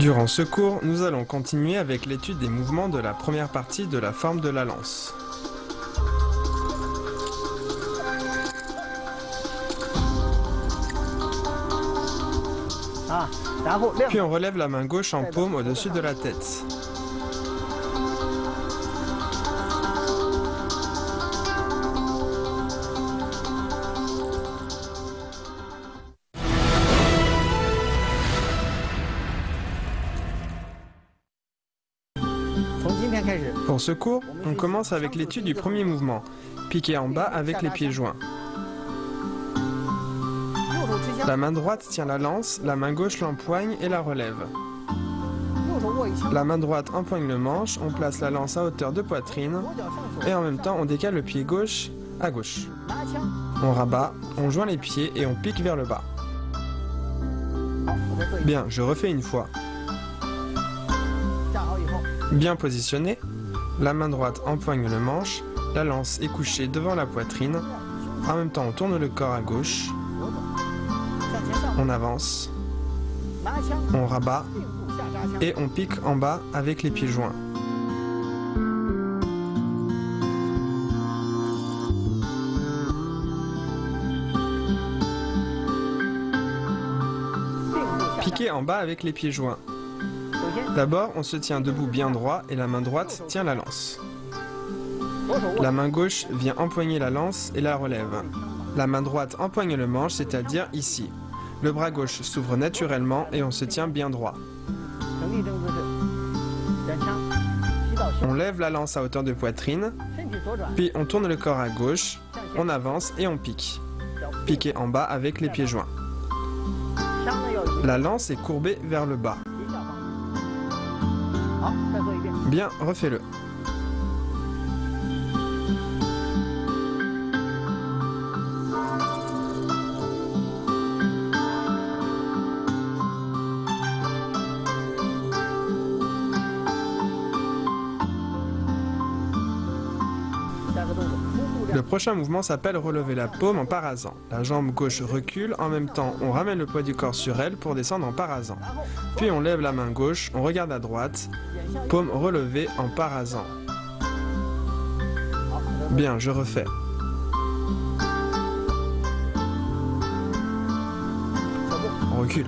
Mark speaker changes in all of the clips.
Speaker 1: Durant ce cours, nous allons continuer avec l'étude des mouvements de la première partie de la forme de la lance. Puis on relève la main gauche en paume au-dessus de la tête. Pour ce cours, on commence avec l'étude du premier mouvement, piquer en bas avec les pieds joints. La main droite tient la lance, la main gauche l'empoigne et la relève. La main droite empoigne le manche, on place la lance à hauteur de poitrine et en même temps on décale le pied gauche à gauche. On rabat, on joint les pieds et on pique vers le bas. Bien, je refais une fois. Bien positionné, la main droite empoigne le manche, la lance est couchée devant la poitrine. En même temps, on tourne le corps à gauche. On avance, on rabat et on pique en bas avec les pieds joints. Piquer en bas avec les pieds joints. D'abord, on se tient debout bien droit et la main droite tient la lance. La main gauche vient empoigner la lance et la relève. La main droite empoigne le manche, c'est-à-dire ici. Le bras gauche s'ouvre naturellement et on se tient bien droit. On lève la lance à hauteur de poitrine, puis on tourne le corps à gauche, on avance et on pique. Piquer en bas avec les pieds joints. La lance est courbée vers le bas. Bien, refais-le. Le prochain mouvement s'appelle relever la paume en parasant. La jambe gauche recule, en même temps on ramène le poids du corps sur elle pour descendre en parasant. Puis on lève la main gauche, on regarde à droite, paume relevée en parasant. Bien, je refais. On recule.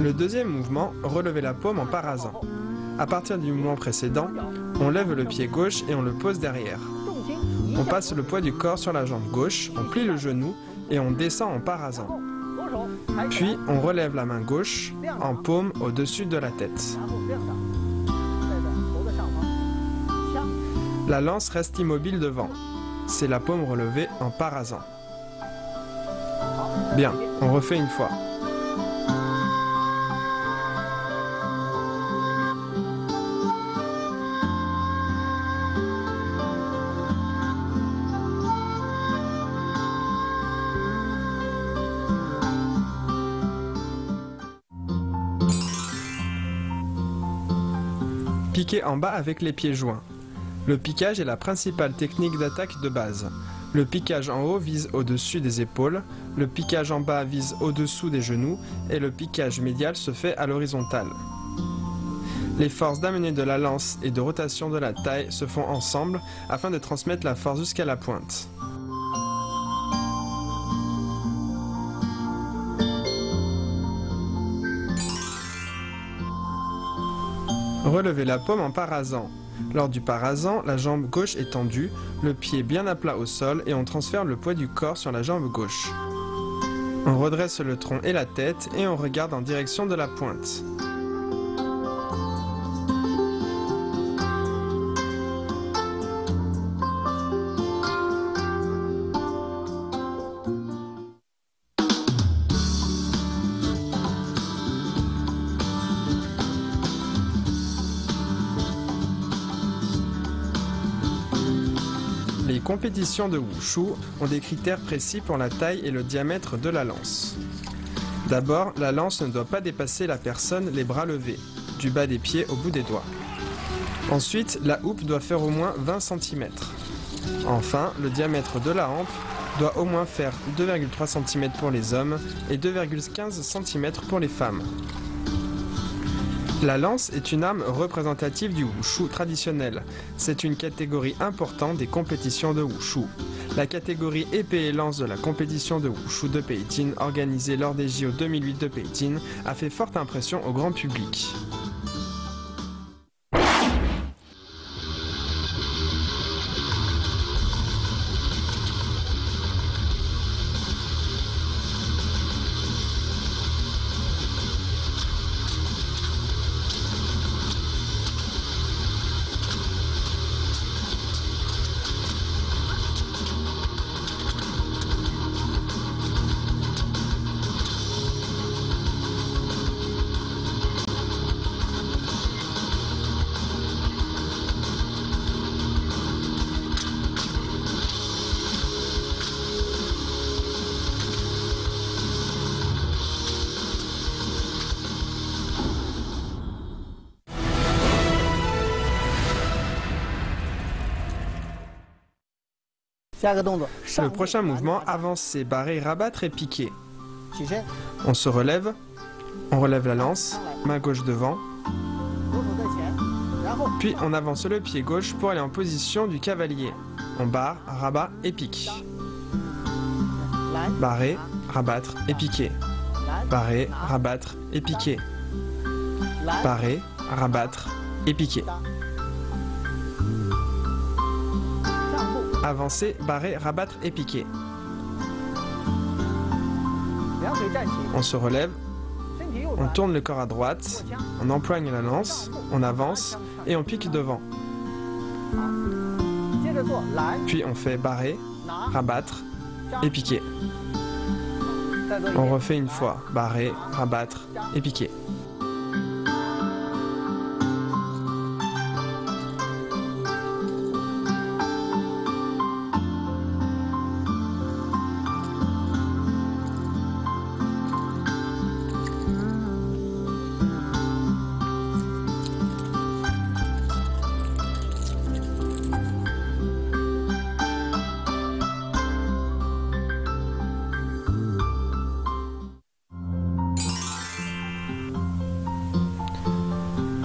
Speaker 1: Le deuxième mouvement, relever la paume en parasant. À partir du mouvement précédent, on lève le pied gauche et on le pose derrière. On passe le poids du corps sur la jambe gauche, on plie le genou et on descend en parasant. Puis on relève la main gauche en paume au-dessus de la tête. La lance reste immobile devant. C'est la paume relevée en parasant. Bien, on refait une fois. Piquer en bas avec les pieds joints. Le piquage est la principale technique d'attaque de base. Le piquage en haut vise au-dessus des épaules, le piquage en bas vise au-dessous des genoux et le piquage médial se fait à l'horizontale. Les forces d'amener de la lance et de rotation de la taille se font ensemble afin de transmettre la force jusqu'à la pointe. Relevez la paume en parasant. Lors du parasant, la jambe gauche est tendue, le pied bien à plat au sol et on transfère le poids du corps sur la jambe gauche. On redresse le tronc et la tête et on regarde en direction de la pointe. Les compétitions de Wushu ont des critères précis pour la taille et le diamètre de la lance. D'abord, la lance ne doit pas dépasser la personne les bras levés, du bas des pieds au bout des doigts. Ensuite, la houppe doit faire au moins 20 cm. Enfin, le diamètre de la hampe doit au moins faire 2,3 cm pour les hommes et 2,15 cm pour les femmes. La lance est une arme représentative du wushu traditionnel. C'est une catégorie importante des compétitions de wushu. La catégorie épée et lance de la compétition de wushu de Pékin, organisée lors des JO 2008 de Pékin, a fait forte impression au grand public. Le prochain mouvement, avancer, barrer, rabattre et piquer. On se relève, on relève la lance, main gauche devant, puis on avance le pied gauche pour aller en position du cavalier. On barre, rabat et pique. Barrer, rabattre et piquer. Barrer, rabattre et piquer. Barrer, rabattre et piquer. Avancer, barrer, rabattre et piquer. On se relève, on tourne le corps à droite, on empoigne la lance, on avance et on pique devant. Puis on fait barrer, rabattre et piquer. On refait une fois, barrer, rabattre et piquer.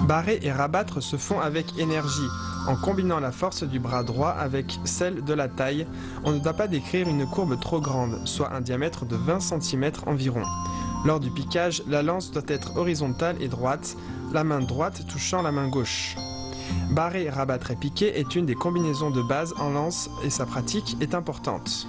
Speaker 1: Barrer et rabattre se font avec énergie, en combinant la force du bras droit avec celle de la taille. On ne doit pas décrire une courbe trop grande, soit un diamètre de 20 cm environ. Lors du piquage, la lance doit être horizontale et droite, la main droite touchant la main gauche. Barrer, rabattre et piquer est une des combinaisons de base en lance et sa pratique est importante.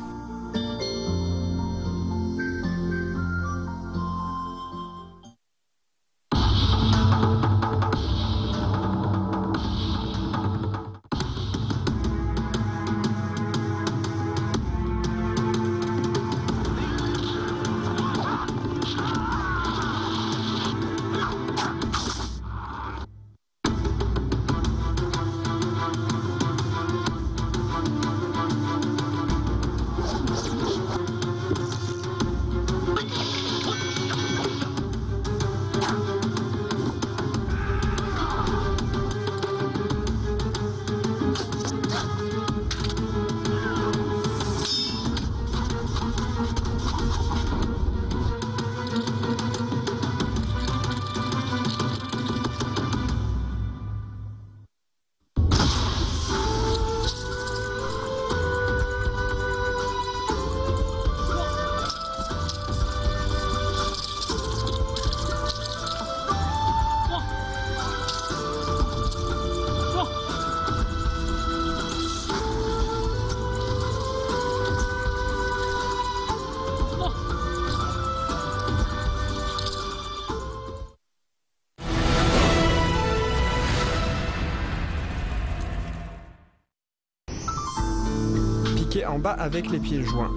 Speaker 1: En bas avec les pieds joints.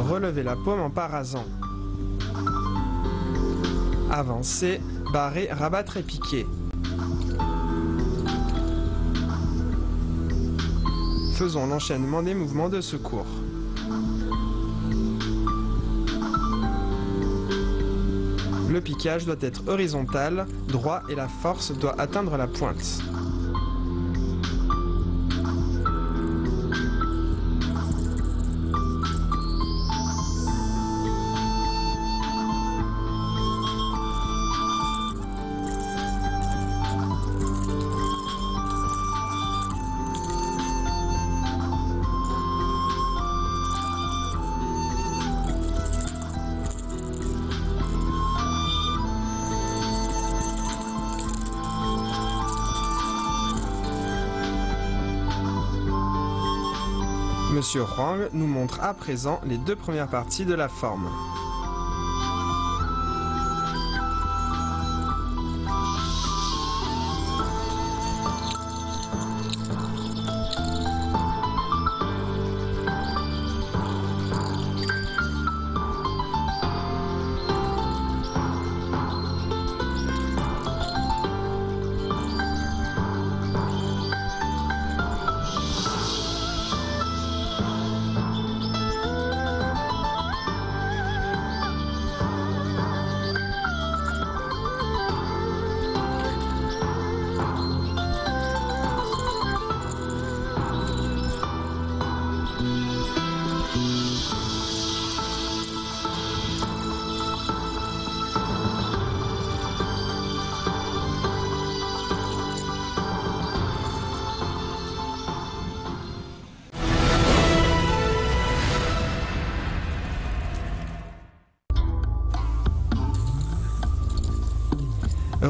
Speaker 1: Relevez la paume en parasant. Avancer, barrer, rabattre et piquer. Faisons l'enchaînement des mouvements de secours. Le piquage doit être horizontal, droit et la force doit atteindre la pointe. Monsieur Huang nous montre à présent les deux premières parties de la forme.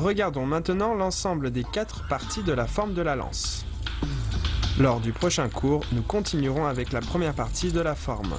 Speaker 1: Regardons maintenant l'ensemble des 4 parties de la forme de la lance. Lors du prochain cours, nous continuerons avec la première partie de la forme.